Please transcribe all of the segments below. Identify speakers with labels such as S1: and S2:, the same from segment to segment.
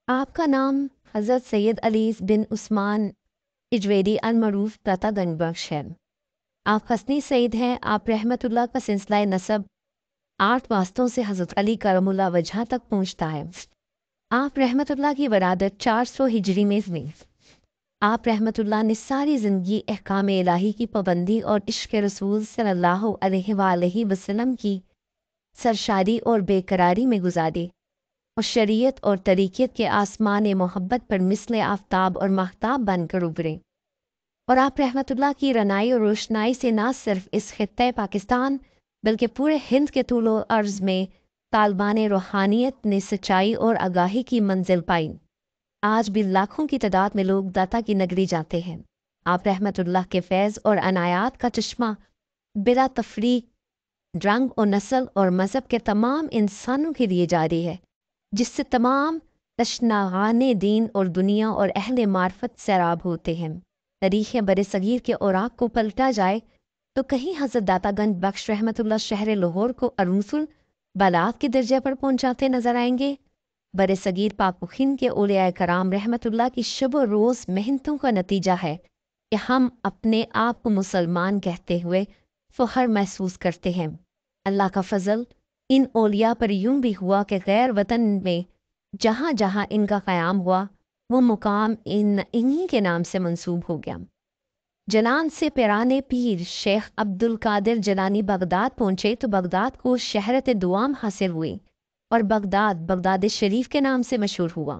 S1: آپ کا نام حضرت سید علی بن عثمان اجویری المعروف داتا گنج بخش ہے۔ آپ حسنی سعید ہیں۔ آپ رحمت اللہ کا سلسلہ نسب 8 واسطوں سے حضرت علی کرم اللہ وجہ تک پہنچتا ہے۔ آپ رحمت اللہ کی ولادت 400 ہجری میں ہوئی۔ آپ رحمت اللہ نے ساری زندگی احکام الہی کی پابندی اور عشق رسول صلی اللہ علیہ وآلہ وسلم کی سرشاری اور بے قراری میں گزاری اور شریعت اور طریقت کے آسمان محبت پر مثل آفتاب اور ماہتاب بن کر ابھرے، اور آپ رحمت اللہ کی رنائی اور روشنائی سے نہ صرف اس خطۂ پاکستان بلکہ پورے ہند کے طول و عرض میں طالبان روحانیت نے سچائی اور آگاہی کی منزل پائی۔ آج بھی لاکھوں کی تعداد میں لوگ داتا کی نگری جاتے ہیں۔ آپ رحمت اللہ کے فیض اور عنایات کا چشمہ بلا تفریق رنگ اور نسل اور مذہب کے تمام انسانوں کے لیے جاری ہے، جس سے تمام تشناغان دین اور دنیا اور اہل معرفت سیراب ہوتے ہیں۔ تاریخ بر صغیر کے اوراق کو پلٹا جائے تو کہیں حضرت داتا گنج بخش رحمت اللہ شہر لاہور کو عروس البلاغت کے درجے پر پہنچاتے نظر آئیں گے۔ بر صغیر پاک و ہند کے اولیاء کرام رحمت اللہ کی شب و روز محنتوں کا نتیجہ ہے کہ ہم اپنے آپ کو مسلمان کہتے ہوئے فخر محسوس کرتے ہیں۔ اللہ کا فضل ان اولیاء پر یوں بھی ہوا کہ غیر وطن میں جہاں جہاں ان کا قیام ہوا وہ مقام انہی کے نام سے منسوب ہو گیا۔ جلان سے پیرانے پیر شیخ عبد القادر جیلانی بغداد پہنچے تو بغداد کو شہرت دوام حاصل ہوئی اور بغداد شریف کے نام سے مشہور ہوا۔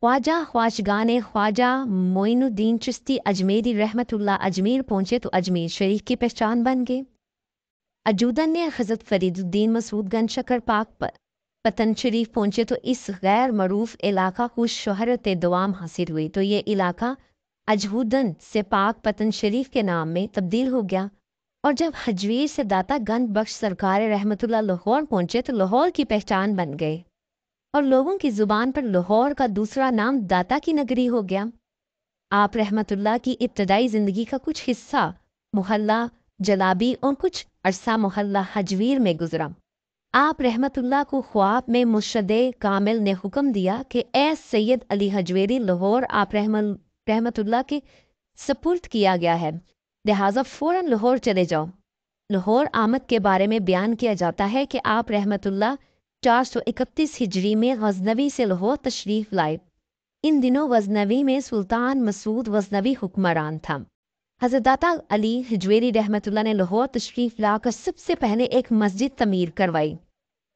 S1: خواجہ خواجگان خواجہ معین الدین چشتی اجمیری رحمت اللہ اجمیر پہنچے تو اجمیر شریف کی پہچان بن گئے۔ اجودن نے حضرت فرید الدین مسعود گنج شکر پاک پتن شریف پہنچے تو اس غیر معروف علاقہ کو شہرت دوام حاصل ہوئی، تو یہ علاقہ اجودن سے پاک پتن شریف کے نام میں تبدیل ہو گیا۔ اور جب حجویر سے داتا گنج بخش سرکار رحمت اللہ لاہور پہنچے تو لاہور کی پہچان بن گئے اور لوگوں کی زبان پر لاہور کا دوسرا نام داتا کی نگری ہو گیا۔ آپ رحمت اللہ کی ابتدائی زندگی کا کچھ حصہ محلہ جلابی اور کچھ عرصہ محلہ حجویر میں گزرا۔ آپ رحمت اللہ کو خواب میں مرشد کامل نے حکم دیا کہ اے سید علی حجویری، لاہور آپ رحمت اللہ کے سپرد کیا گیا ہے، لہٰذا فوراً لاہور چلے جاؤ۔ لاہور آمد کے بارے میں بیان کیا جاتا ہے کہ آپ رحمت اللہ 431 ہجری میں غزنوی سے لاہور تشریف لائے۔ ان دنوں غزنوی میں سلطان مسعود غزنوی حکمران تھا۔ حضرت داتا علی حجویری رحمت اللہ نے لاہور تشریف لا کر سب سے پہلے ایک مسجد تعمیر کروائی۔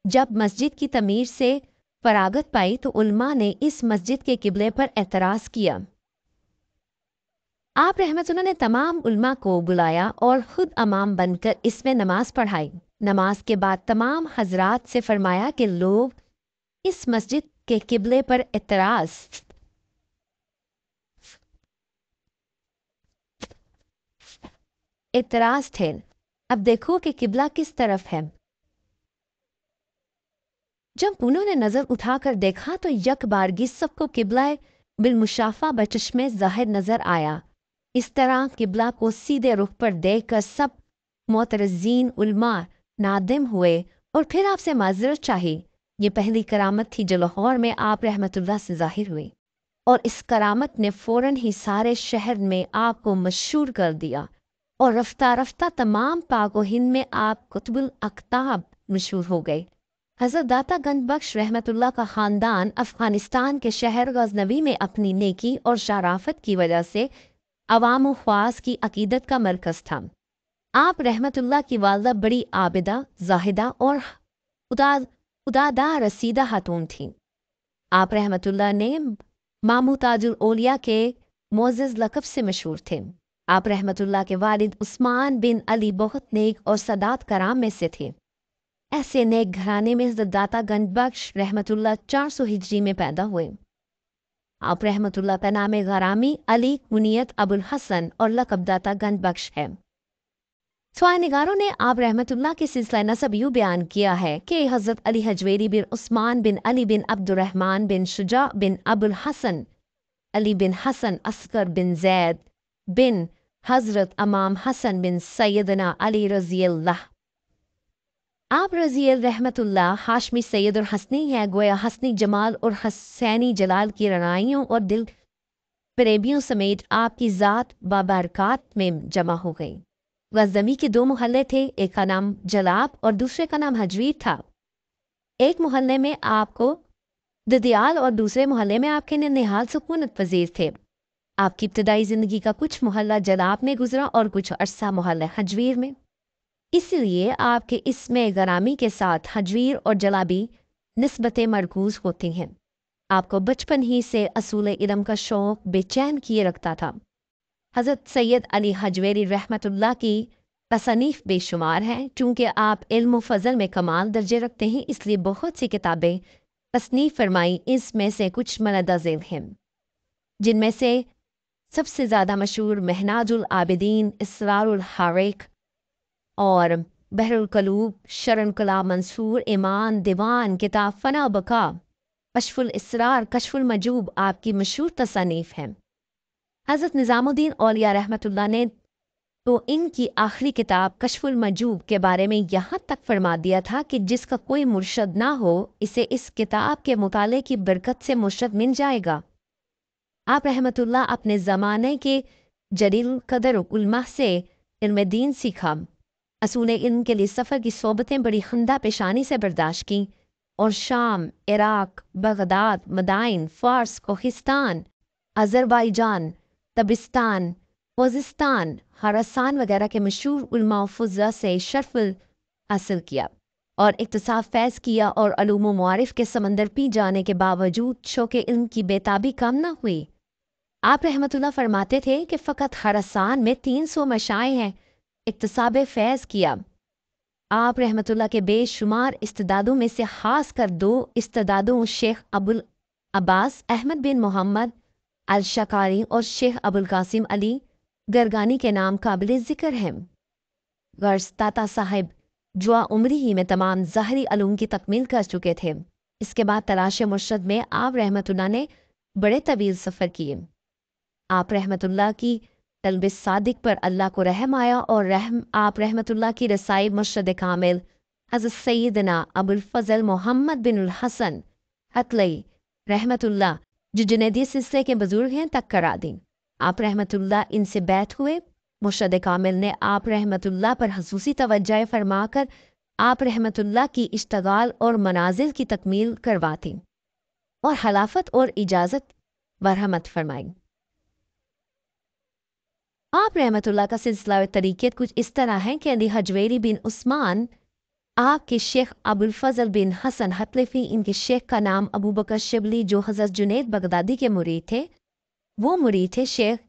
S1: جب مسجد کی تعمیر سے فراغت پائی تو علماء نے اس مسجد کے قبلے پر اعتراض کیا۔ آپ رحمت اللہ نے تمام علماء کو بلایا اور خود امام بن کر اس میں نماز پڑھائی۔ نماز کے بعد تمام حضرات سے فرمایا کہ لوگ اس مسجد کے قبلے پر اعتراض تھے، اب دیکھو کہ قبلہ کس طرف ہے۔ جب انہوں نے نظر اٹھا کر دیکھا تو یک بارگی سب کو قبلہ بالمشافہ بچشمے ظاہر نظر آیا۔ اس طرح قبلہ کو سیدھے رخ پر دیکھ کر سب معترضین علماء نادم ہوئے اور پھر آپ سے معذرت چاہی۔ یہ پہلی کرامت تھی جو لاہور میں آپ رحمت اللہ سے ظاہر ہوئی، اور اس کرامت نے فوراً ہی سارے شہر میں آپ کو مشہور کر دیا اور رفتہ رفتہ تمام پاک و ہند میں آپ قطب الاقطاب مشہور ہو گئے۔ حضرت داتا گنج بخش رحمت اللہ کا خاندان افغانستان کے شہر غزنوی میں اپنی نیکی اور شرافت کی وجہ سے عوام و خواص کی عقیدت کا مرکز تھا۔ آپ رحمت اللہ کی والدہ بڑی عابدہ، زاہدہ اور خدادہ رسیدہ خاتون تھیں۔ آپ رحمت اللہ نے مامو تاج الاولیاء کے معزز لقب سے مشہور تھے۔ آپ رحمت اللہ کے والد عثمان بن علی بہت نیک اور سادات کرام میں سے تھے۔ ایسے نیک گھرانے میں حضرت داتا گنج بخش رحمت اللہ 400 ہجری میں پیدا ہوئے۔ آپ رحمت اللہ کا نام غرامی علی کنیت ابو الحسن اور لقب داتا گنج بخش ہے۔ سوائے نگاروں نے آپ رحمت اللہ کے سلسلہ نسب یوں بیان کیا ہے کہ حضرت علی حجویری بن عثمان بن علی بن عبد الرحمن بن شجاع بن ابو الحسن علی بن حسن اصغر بن زید بن حضرت امام حسن بن سیدنا علی رضی اللہ आप रज़ियल रहमतुल्लाह हाशमी सैयद और हसनी हैं, गोया हसनी जमाल और हसैनी जलाल की रणाइयों और दिल फरेबियों समेत आपकी ज़ात बाबरकात में जमा हो गई। गज़दमी के 2 मोहल्ले थे, एक का नाम जलाब और दूसरे का नाम हजवीर था। एक मोहल्ले में आपको ददियाल और दूसरे मोहल्ले में आपके निहाल सुकूनत पजीर थे। आपकी इब्तदाई ज़िंदगी का कुछ मोहल्ला जलाब में गुजरा और कुछ अरसा मोहल्ला हजवीर में। इसलिए आपके इसमें गरामी के साथ हजवीर और जलाबी निस्बतें मरकूज होती हैं। आपको बचपन ही से असूल इल्म का शौक़ बेचैन किए रखता था। हज़रत सैयद अली हजवेरी रहमतुल्लाह की तसनीफ़ बेशुमार हैं। चूँकि आप इल्म फ़ज़ल में कमाल दर्जे रखते हैं, इसलिए बहुत सी किताबें तसनीफ़ फरमाई। इसमें से कुछ मनदज़िल हैं, जिनमें से सबसे ज़्यादा मशहूर महनाजुल आबिदीन, इसरारुल हारिक और बहरुल कलूब, शरण कला मंसूर, ईमान, दीवान, किताब फना बका, कशफुल इसरार, कशफुल मजूब आपकी मशहूर तसानीफ़ हैं। हज़रत निज़ामुद्दीन औलिया रहमतुल्लाह ने तो इनकी आखिरी किताब कशफुल मजूब के बारे में यहाँ तक फरमा दिया था कि जिसका कोई मुर्शद ना हो, इसे इस किताब के मुताले की बरकत से मुर्शद मिल जाएगा। आप रहमतुल्लाह अपने ज़माने के जलील कदर उलमा से इल्म दीन सीखा। असूल इल्म के लिए सफ़र की सोबतें बड़ी खंदा पेशानी से बर्दाश्त की और Sham, Iraq, Baghdad, Madain, Fars, Kohistan, Azerbaijan, Tabaristan, Waziristan, Khurasan वगैरह के मशहूर उलमा व फ़ुज़्ज़ा से शर्फ़ हासिल किया और इक्तिसाब फैज़ किया और अलूम व मारिफ़ के समंदर पी जाने के बावजूद शौक़ इल्म की बेताबी कम न हुई। आप रहमतुल्लाह फरमाते थे कि फ़कत खरासान में 300 मशाए हैं। इक्तिसाब फैज़ किया। आप रहमतुल्लाह के बेशुमार इस्तिदादों में से ख़ास कर 2 इस्तिदादों शेख अबुल अब्बास अहमद बिन मोहम्मद अल शकारी और शेख अबुल कासिम अली गरगानी के नाम काबिल ज़िक्र हैं। गर्ज ताता साहिब जुआ उम्री ही में तमाम ज़ाहरी अलूम की तकमील कर चुके थे। इसके बाद तलाश मुर्शद में आप रहमतुल्लाह ने बड़े तवील सफ़र किए। आप रहमतुल्लाह की तलब सादिक पर अल्लाह को रहम आया और आप रहमतुल्लाह की रसाई मुर्शद कामिल हज़रत सैयदना अबुल फ़ज़ल मोहम्मद बिन हसन हतलई रहमतुल्लाह, जो जुनैदी सिलसिले के बुजुर्ग हैं, तक करा दी। आप रहमतुल्लाह इनसे बैत हुए। मुर्शद कामिल ने आप रहमतुल्लाह पर खसूसी तवज्जो फरमाकर आप रहमतुल्लाह की इश्तगाल और मनाजिल की तकमील करवाती और खिलाफत और इजाज़त बरहमत फरमाई। आप रहमतुल्लाह का सिलसिला व तरीक़त कुछ इस तरह है कि अली हजवेरी बिन उस्मान आपके शेख अबुल फ़ज़ल बिन हसन हतलफ़ी, इनके शेख का नाम अबू बकर शिबली जो हज़रत जुनैद बगदादी के मुरीद थे, वो मुरीद थे शेख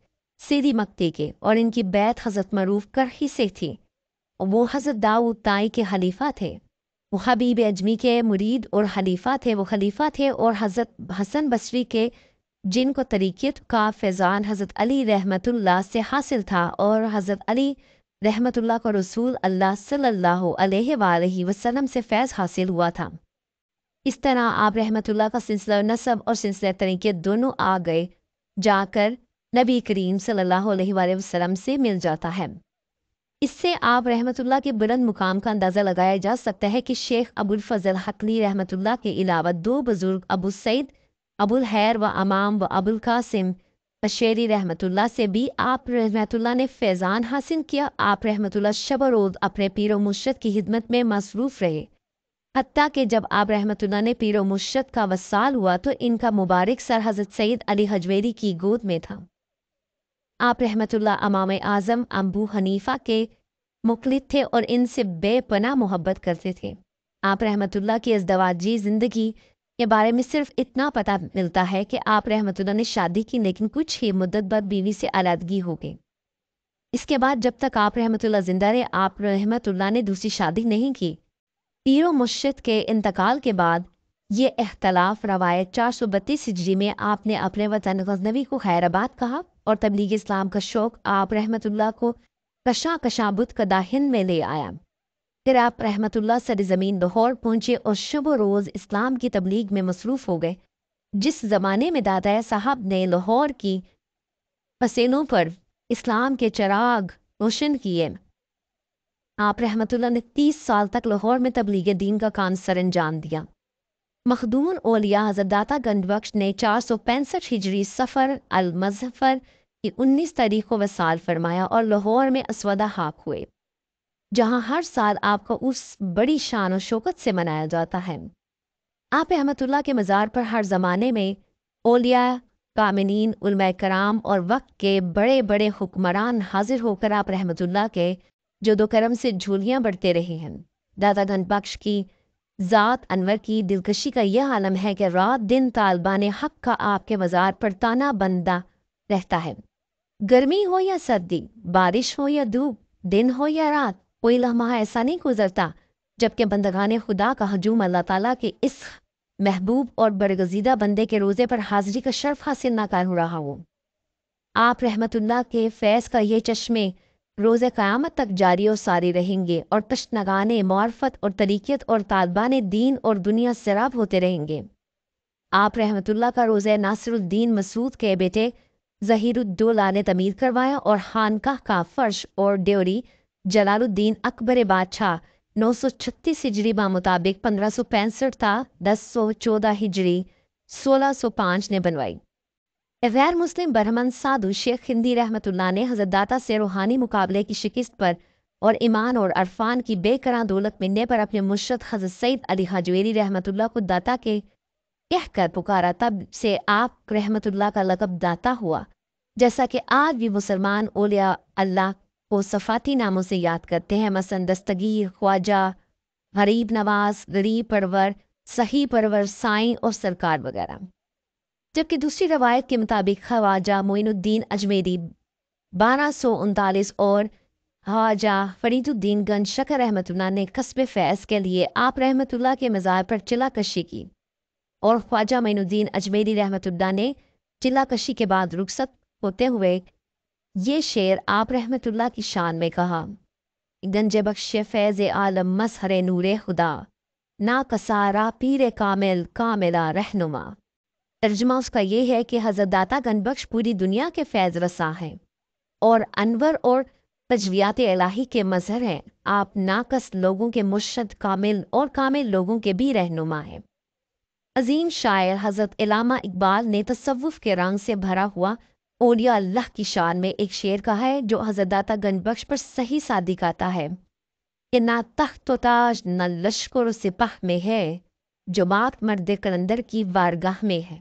S1: सीदी मक्ती के और इनकी बैत हज़रत मरूफ करही से थी। वो हज़रत दाऊद ताई के खलीफा थे। वो हबीब अजमी के मुरीद और खलीफा थे। वो खलीफा थे और हज़रत हसन बसरी के, जिनको तरीक़त का फैज़ान हज़रत अली रहमतुल्लाह से हासिल था और हज़रत अली रहमतुल्लाह को रसूल अल्लाह सल्लल्लाहु अलैहि वसल्लम से फैज़ हासिल हुआ था। इस तरह आप रहमतुल्लाह का सिलसिला नसब और सिलसिला तरीक़त दोनों आ गए जाकर नबी करीम सल्लल्लाहु अलैहि वसल्लम से मिल जाता है। इससे आप रहमतुल्लाह के बुलंद मुकाम का अंदाज़ा लगाया जा सकता है कि शेख अबुल फ़ज़ल हकली रहमतुल्लाह के अलावा 2 बुज़ुर्ग अबू सईद अबुल हैर व अमाम व अबुल कासिम अशेरी रहमतुल्लाह से भी आप रहमतुल्लाह ने फैज़ान हासिल किया। आप रहमतुल्लाह शब रोज़ अपने पीर व मुर्शद की खिदमत में मसरूफ़ रहे, हत्ता कि जब आप रहमतुल्लाह ने पीर व मुर्शद का वसाल हुआ तो इनका मुबारक सर हज़रत सैयद अली हजवेरी की गोद में था। आप रहमतुल्लाह इमाम आज़म अबू हनीफ़ा के मुक़लिद थे और इनसे बेपनाह मोहब्बत करते थे। आप रहमतुल्लाह की अज़दवाजी ज़िंदगी के बारे में सिर्फ इतना पता मिलता है कि आप रहमतुल्लाह ने शादी की, लेकिन कुछ ही मुद्दत बाद बीवी से अलहदगी हो गई। इसके बाद जब तक आप रहमतुल्लाह जिंदा रहे, आप रहमतुल्लाह ने दूसरी शादी नहीं की। पीर मुर्शिद के इंतकाल के बाद ये इख्तलाफ रवायत 432 हिजरी में आपने अपने वतन गज़नवी को खैराबाद कहा और तबलीग इस्लाम का शौक़ आप रहमतुल्लाह को कशा कशा बुत कदा हिंद में ले आया। फिर आप रहमतुल्लाह सरज़मीन लाहौर पहुँचे और शब रोज़ इस्लाम की तबलीग में मसरूफ़ हो गए। जिस ज़माने में दादा साहब ने लाहौर की फसेलों पर इस्लाम के चराग रोशन किए, آپ रहमतुल्लाह ने 30 साल तक लाहौर में तबलीग दीन का काम सर अंजाम दिया। मखदूम औलिया हज़रत दाता गंजबख्श ने 465 हिजरी सफ़र अल मज़फ़र की 19 तारीख को वसाल फरमाया और लाहौर में असवदा हाक हुए, जहाँ हर साल आपका उस बड़ी शान और शौकत से मनाया जाता है। आप रहमतुल्लाह के मज़ार पर हर ज़माने में औलिया, कामिनीन, उलमा कराम और वक्त के बड़े बड़े हुक्मरान हाजिर होकर आप रहमतुल्लाह के जदो करम से झूलियाँ बढ़ते रहे हैं। दाता गंजबख्श की ज़ात अनवर की दिलकशी का यह आलम है कि रात दिन तालिबान हक का आपके मज़ार पर ताना बंदा रहता है। गर्मी हो या सर्दी, बारिश हो या धूप, दिन हो या रात, कोई लम्हा ऐसा नहीं गुजरता जबकि बंदगान खुदा का हजूम अल्लाह ताला के इस महबूब और बरगजीदा बंदे के रोज़े पर हाजिरी का शर्फ हासिल ना कर रहा हो। आप रहमतुल्लाह के फैज़ का ये चश्मे रोज़े क़यामत तक जारी और सारी रहेंगे और तश्नगाने मार्फत और तरीक़त और तालिबान दीन और दुनिया सराब होते रहेंगे। आप रहमतुल्लाह का रोज़े नासिरुद्दीन मसूद के बेटे ज़हीरुद्दौला ने तमीर करवाया और खानकाह का फर्श और ड्योरी जलालुद्दीन अकबर बादशाह 936 हिजरी बा मुताबिक 1565 था 1014 हिजरी 1605 ने बनवाई। गैर मुस्लिम बरहमन साधु शेख हिंदी रहमतुल्लाह ने हज़रत दाता से रूहानी मुकाबले की शिकस्त पर और ईमान और अरफान की बेकरां दौलत मिलने पर अपने मुर्शद हज़रत सईद अली हजवेरी रहमतुल्लाह को दाता के कहकर पुकारा। तब से आप रहमतुल्लाह का लक़ब दाता हुआ, जैसा कि आज भी मुसलमान औलिया अल्लाह को सफ़ाती नामों से याद करते हैं, मसलन दस्तगीर, ख्वाजा, गरीब नवाज, गरीब परवर, सही परवर, साईं और सरकार वगैरह। जबकि दूसरी रवायत के मुताबिक ख्वाजा मोइनुद्दीन अजमेरी 1239 और ख्वाजा फरीदुद्दीन गंज शकर रहमतुल्लाह ने कस्बे फैज़ के लिए आप रहमतुल्लाह के मज़ार पर चिला कशी की और ख्वाजा मोइनुद्दीन अजमेरी रहमतुल्लाह ने चिला कशी के बाद रुखसत होते हुए ये शेर आप रहमतुल्लाह की शान में कहा। गंज बख्श फैज़ आलम मजहर नूरे खुदा ना कसारा पीर कामिल कामिला रहनुमा। तर्जुमा उसका ये है कि हज़रत दाता गंजबख्श पूरी दुनिया के फैज़ रसा हैं और अनवर और तजवियात इलाही के मज़हर हैं। आप नाकस लोगों के मुर्शद, कामिल और कामिल लोगों के भी रहनुमा हैं। अजीम शायर हज़रत इलामा इकबाल ने तसव्वुफ़ के रंग से भरा हुआ औलिया अल्लाह की शान में एक शेर कहा है जो हज़रत दाता गंजबख्श पर सही सादिक आता है कि ना तख्त व ताज न लश्कर सिपाह में है, जो बात मर्द कलंदर की वारगाह में है।